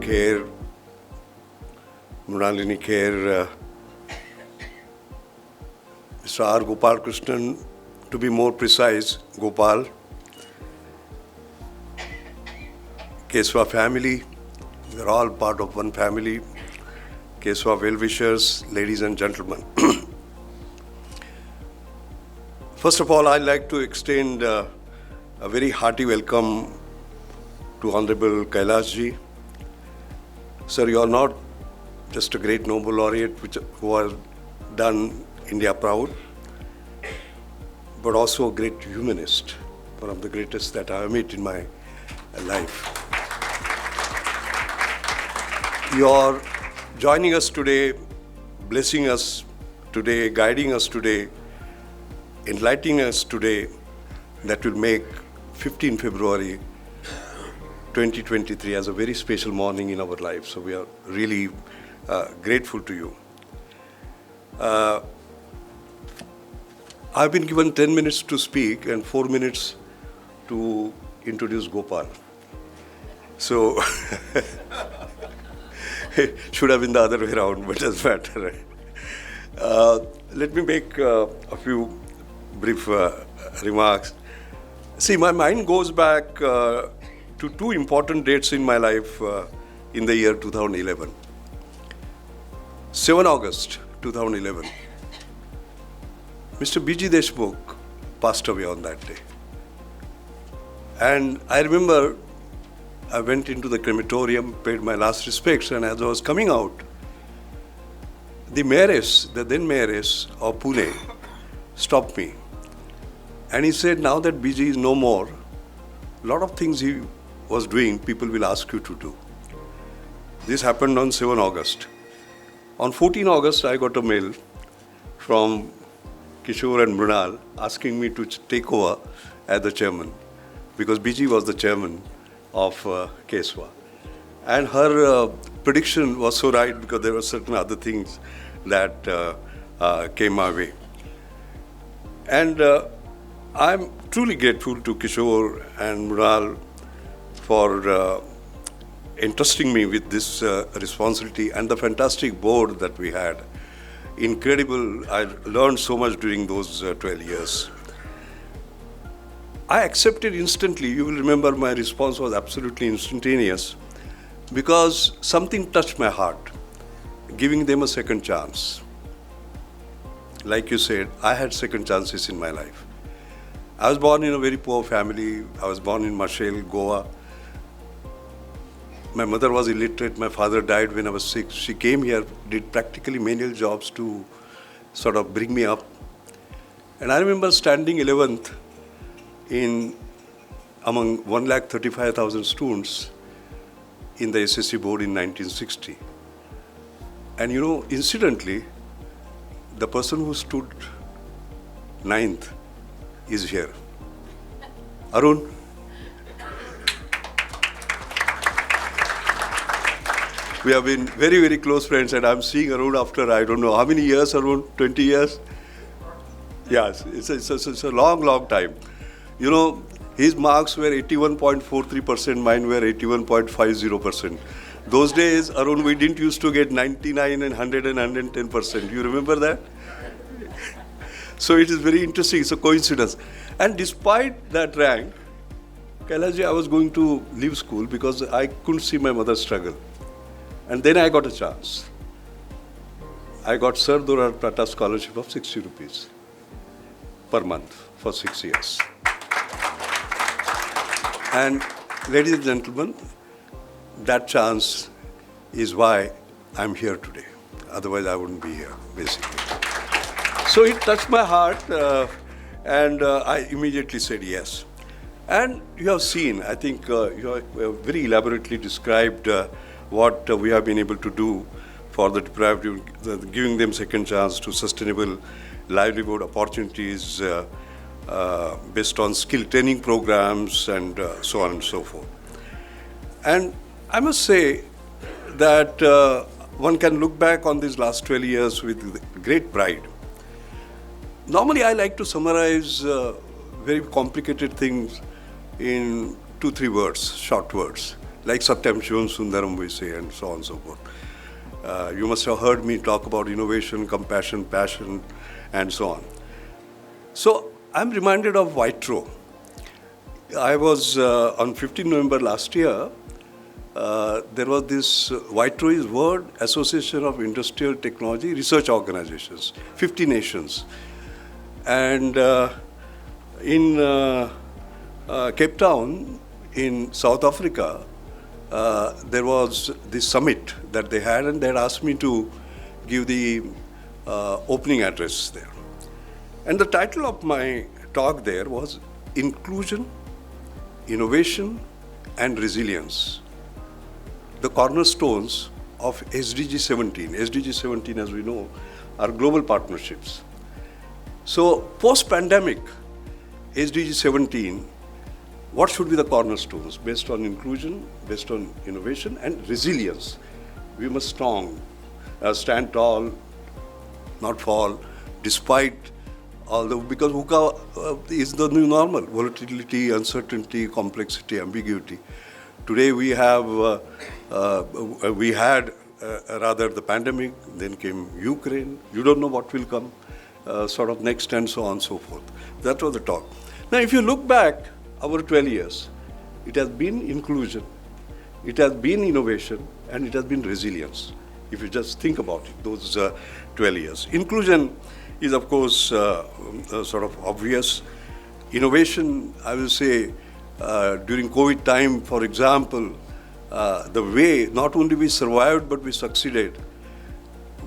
Kher, Mrinalini Kher, Mr. R. Gopal Krishnan, to be more precise, Gopal, Keswa family, we're all part of one family, Keswa well-wishers, ladies and gentlemen. First of all, I'd like to extend a very hearty welcome to Honorable Kailash ji. Sir, you are not just a great Nobel laureate who has done India proud, but also a great humanist, one of the greatest that I have met in my life. You are joining us today, blessing us today, guiding us today, enlightening us today, that will make 15 February 2023 as a very special morning in our life. So we are really grateful to you. I've been given 10 minutes to speak and 4 minutes to introduce Gopal. So it should have been the other way around, but it doesn't matter. Let me make a few brief remarks. See, my mind goes back to two important dates in my life in the year 2011. 7 August 2011. Mr. B.G. Deshmukh passed away on that day. And I remember I went into the crematorium, paid my last respects, and as I was coming out, the mayoress, the then mayoress of Pune, stopped me. And he said, now that BG is no more, a lot of things he was doing, people will ask you to do. This happened on 7 August. On 14 August, I got a mail from Kishore and Mrinal asking me to take over as the chairman, because BG was the chairman of Keswa. And her prediction was so right because there were certain other things that came my way. And I'm truly grateful to Kishore and Mrinal for entrusting me with this responsibility and the fantastic board that we had. Incredible. I learned so much during those 12 years. I accepted instantly. You will remember my response was absolutely instantaneous because something touched my heart, giving them a second chance. Like you said, I had second chances in my life. I was born in a very poor family. I was born in Mashelkar, Goa. My mother was illiterate. My father died when I was 6. She came here, did practically menial jobs to sort of bring me up. And I remember standing 11th among 135,000 students in the SSC board in 1960. And you know, incidentally, the person who stood 9th is here. Arun. We have been very, very close friends, and I'm seeing Arun after, I don't know, how many years, Arun? 20 years? Yes, it's a long, long time. You know, his marks were 81.43%, mine were 81.50%. Those days, Arun, we didn't used to get 99 and 100 and 110%. You remember that? So it is very interesting. It's a coincidence. And despite that rank, Kailash ji, I was going to leave school because I couldn't see my mother struggle. And then I got a chance. I got Sir Dr.R Tata scholarship of 60 rupees per month for 6 years. And ladies and gentlemen, that chance is why I'm here today. Otherwise, I wouldn't be here, basically. So it touched my heart, and I immediately said yes. And you have seen, I think you have very elaborately described what we have been able to do for the deprived, giving them second chance to sustainable livelihood opportunities based on skill training programs and so on and so forth. And I must say that one can look back on these last 12 years with great pride. Normally, I like to summarize very complicated things in 2-3 words, short words. like Satyam Shivam Sundaram we say, and so on and so forth. You must have heard me talk about innovation, compassion, passion, and so on. So I'm reminded of Vitro. I was on 15 November last year, there was this, Vitro is World Association of Industrial Technology Research Organizations, 50 nations. And in Cape Town, in South Africa, there was this summit that they had, and they had asked me to give the opening address there. And the title of my talk there was Inclusion, Innovation, and Resilience, the cornerstones of SDG 17. SDG 17, as we know, are global partnerships. So post-pandemic, SDG 17, what should be the cornerstones based on inclusion, based on innovation, and resilience? We must stand tall, not fall, despite all the, because VUCA is the new normal: volatility, uncertainty, complexity, ambiguity. Today we have, we had rather the pandemic, then came Ukraine. You don't know what will come sort of next, and so on and so forth. That was the talk. Now, if you look back over 12 years, it has been inclusion, it has been innovation, and it has been resilience. If you just think about it, those 12 years. Inclusion is, of course, sort of obvious. Innovation, I will say, during COVID time, for example, the way not only we survived, but we succeeded.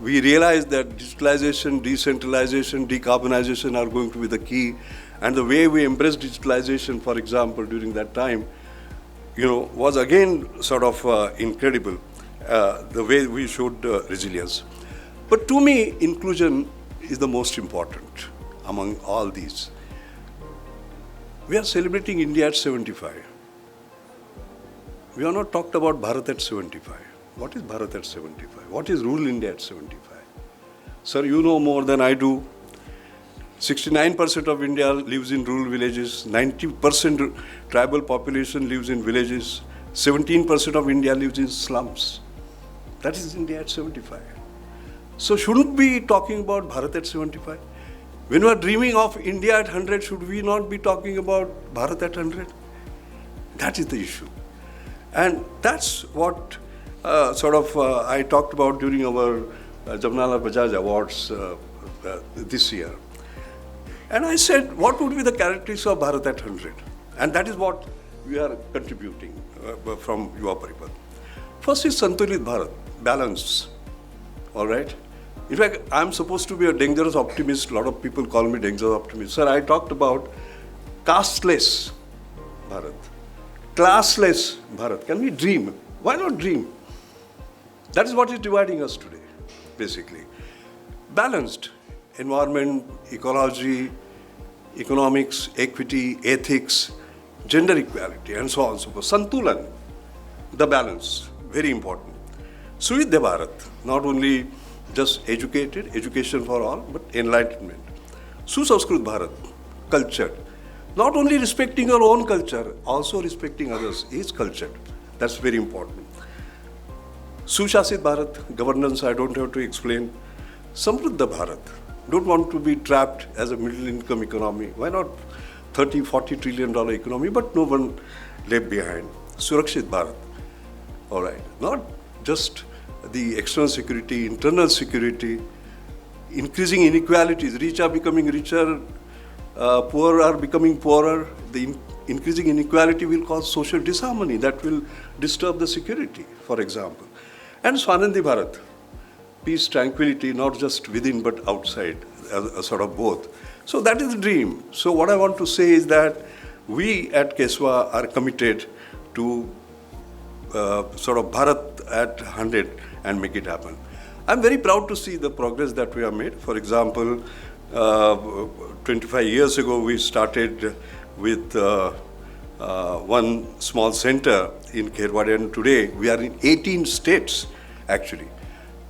We realized that digitalization, decentralization, decarbonization are going to be the key. And the way we embraced digitalization, for example, during that time, was again sort of incredible, the way we showed resilience. But to me, inclusion is the most important among all these. We are celebrating India at 75. We have not talked about Bharat at 75. What is Bharat at 75? What is rural India at 75? Sir, you know more than I do. 69% of India lives in rural villages, 90% tribal population lives in villages, 17% of India lives in slums. That is India at 75. So shouldn't we be talking about Bharat at 75? When we are dreaming of India at 100, should we not be talking about Bharat at 100? That is the issue. And that's what I talked about during our Jamnalal Bajaj Awards this year. And I said, what would be the characteristics of Bharat at 100? And that is what we are contributing from Yuva Parivartan. First is Santulit Bharat, balance. All right? In fact, I'm supposed to be a dangerous optimist. A lot of people call me dangerous optimist. Sir, I talked about casteless Bharat, classless Bharat. Can we dream? Why not dream? That is what is dividing us today, basically. Balanced. Environment, ecology, economics, equity, ethics, gender equality, and so on and so forth. Santulan, the balance, very important. Suvidya Bharat, not only just education for all, but enlightenment. Susanskrit Bharat, cultured. Not only respecting our own culture, also respecting others is cultured. That's very important. Sushasit Bharat, governance, I don't have to explain. Samruddha Bharat, don't want to be trapped as a middle income economy. Why not $30-40 trillion economy, but no one left behind. Surakshit Bharat, all right. Not just the external security, internal security, increasing inequalities. Rich are becoming richer, poor are becoming poorer. The increasing inequality will cause social disharmony. That will disturb the security, for example. And Swanandi Bharat, peace, tranquility, not just within but outside, sort of both. So that is the dream. So what I want to say is that we at Keswa are committed to sort of Bharat at 100 and make it happen. I'm very proud to see the progress that we have made. For example, 25 years ago, we started with one small center in Kherwadi, and today we are in 18 states, actually.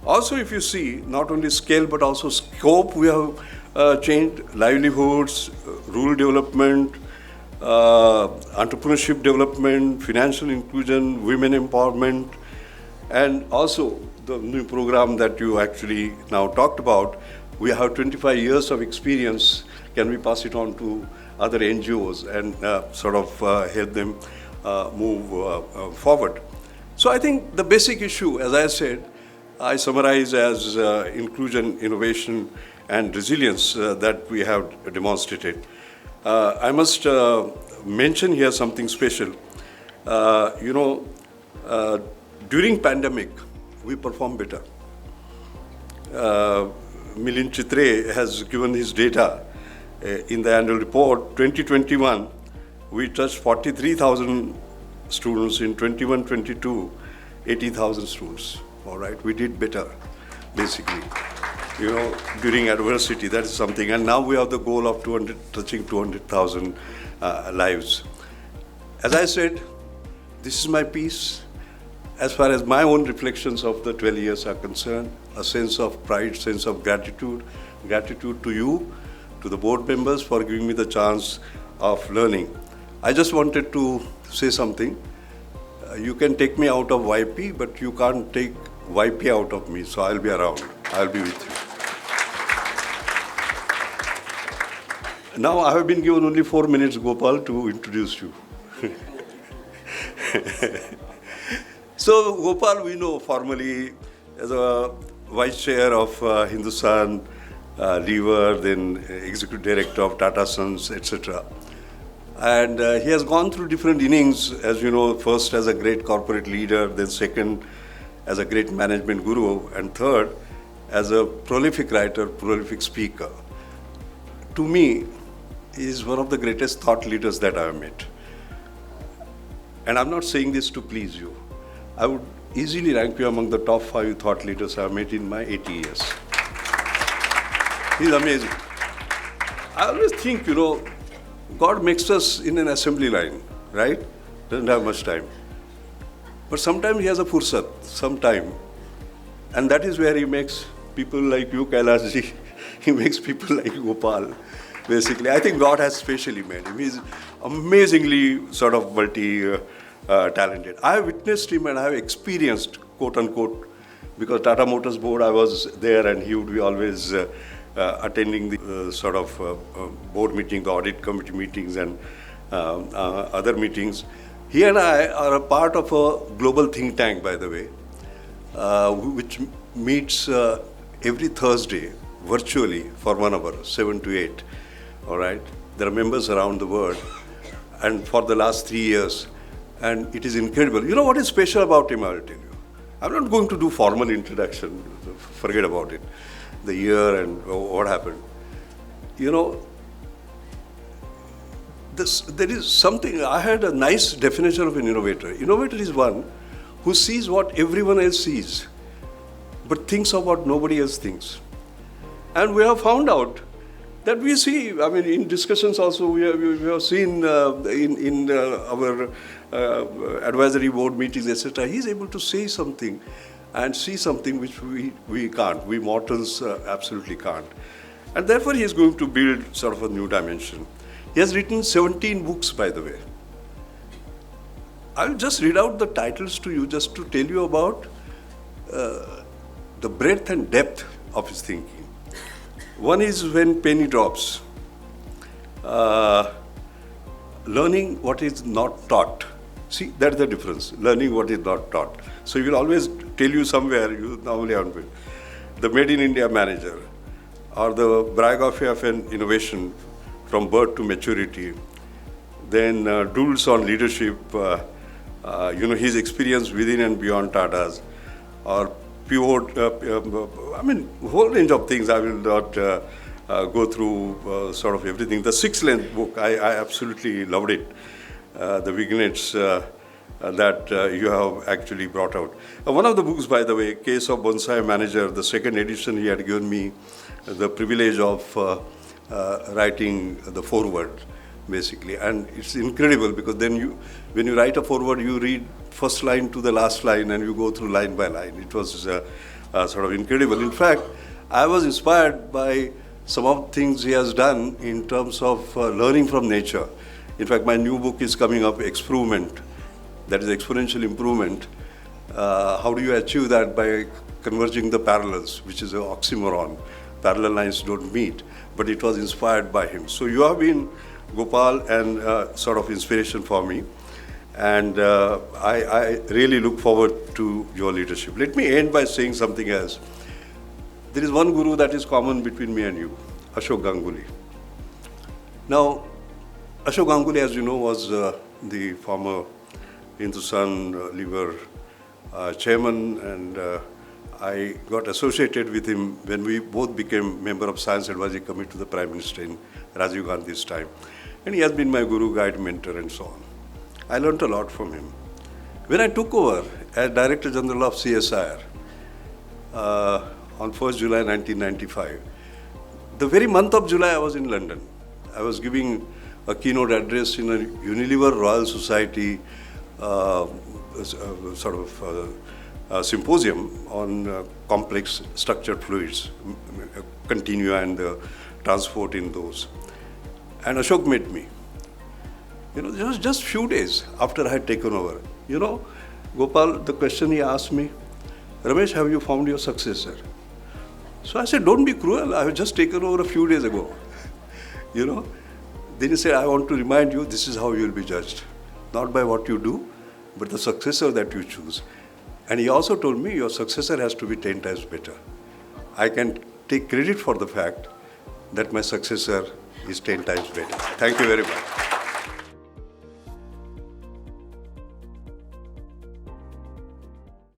Also, if you see, not only scale, but also scope, we have changed livelihoods, rural development, entrepreneurship development, financial inclusion, women empowerment, and also the new program that you actually now talked about. We have 25 years of experience. Can we pass it on to other NGOs and help them move forward? So I think the basic issue, as I said, I summarize as inclusion, innovation, and resilience that we have demonstrated. I must mention here something special. During pandemic, we perform better. Milind Chitre has given his data in the annual report. 2021, we touched 43,000 students. In 21-22, 80,000 students. All right, we did better, basically. During adversity, that is something. And now we have the goal of touching 200,000 lives. As I said, this is my piece. As far as my own reflections of the 12 years are concerned, a sense of pride, sense of gratitude to you, to the board members for giving me the chance of learning. I just wanted to say something. You can take me out of YP, but you can't take YP out of me, so I'll be around. I'll be with you. Now, I have been given only 4 minutes, Gopal, to introduce you. So, Gopal, we know formally as a vice chair of Hindustan Lever, then executive director of Tata Sons, etc. And he has gone through different innings, as you know, first as a great corporate leader, then second as a great management guru, and third as a prolific writer, prolific speaker. To me, he is one of the greatest thought leaders that I have met. And I'm not saying this to please you. I would easily rank you among the top 5 thought leaders I have met in my 80 years. He's amazing. I always think, God makes us in an assembly line, right? Doesn't have much time. But sometimes he has a fursat, some time. And that is where he makes people like you, Kailashji. He makes people like Gopal, basically. I think God has specially made him. He's amazingly multi-talented. I have witnessed him and I have experienced, quote unquote, because Tata Motors board, I was there and he would be always attending the board meeting, the audit committee meetings and other meetings. He and I are a part of a global think tank, by the way, which meets every Thursday virtually for 1 hour, 7 to 8. All right? There are members around the world, and for the last 3 years, and it is incredible. You know what is special about him, I will tell you. I'm not going to do formal introduction, forget about it, the year and what happened. There is something, I had a nice definition of an innovator. Innovator is one who sees what everyone else sees, but thinks of what nobody else thinks. And we have found out that we see, in discussions also, we have seen in our advisory board meetings, etc., he's able to say something and see something which we can't. We mortals absolutely can't. And therefore, he is going to build a new dimension. He has written 17 books, by the way. I'll just read out the titles to you just to tell you about the breadth and depth of his thinking. One is When Penny Drops. Learning what is not taught. See, that's the difference. Learning what is not taught. So he will always tell you somewhere, you normally haven't been. The Made in India Manager, or the biography of an innovation from birth to maturity. Then Doodles on Leadership, his experience within and beyond Tata's, or Pivot, whole range of things. I will not go through everything. The 6-length book, I absolutely loved it. The vignettes that you have actually brought out. One of the books, by the way, Case of Bonsai Manager, the 2nd edition, he had given me the privilege of writing the foreword, basically. And it's incredible because then when you write a foreword, you read first line to the last line and you go through line by line. It was incredible. In fact, I was inspired by some of the things he has done in terms of learning from nature. In fact, my new book is coming up, Experiment, that is exponential improvement. How do you achieve that? By converging the parallels, which is an oxymoron. Parallel lines don't meet, but it was inspired by him. So you have been, Gopal, and sort of inspiration for me. And I really look forward to your leadership. Let me end by saying something else. There is one guru that is common between me and you, Ashok Ganguly. Now, Ashok Ganguly, as you know, was the former Hindustan Liver chairman, and I got associated with him when we both became member of Science Advisory Committee to the Prime Minister in Rajiv Gandhi's time. And he has been my guru, guide, mentor, and so on. I learned a lot from him. When I took over as Director General of CSIR on 1st July 1995, the very month of July I was in London. I was giving a keynote address in a Unilever Royal Society symposium on complex structured fluids, continua and transport in those. And Ashok met me. It was just few days after I had taken over. Gopal, the question he asked me, Ramesh, have you found your successor? So I said, don't be cruel. I have just taken over a few days ago. Then he said, I want to remind you, this is how you will be judged. Not by what you do, but the successor that you choose. And he also told me, your successor has to be 10 times better. I can take credit for the fact that my successor is 10 times better. Thank you very much.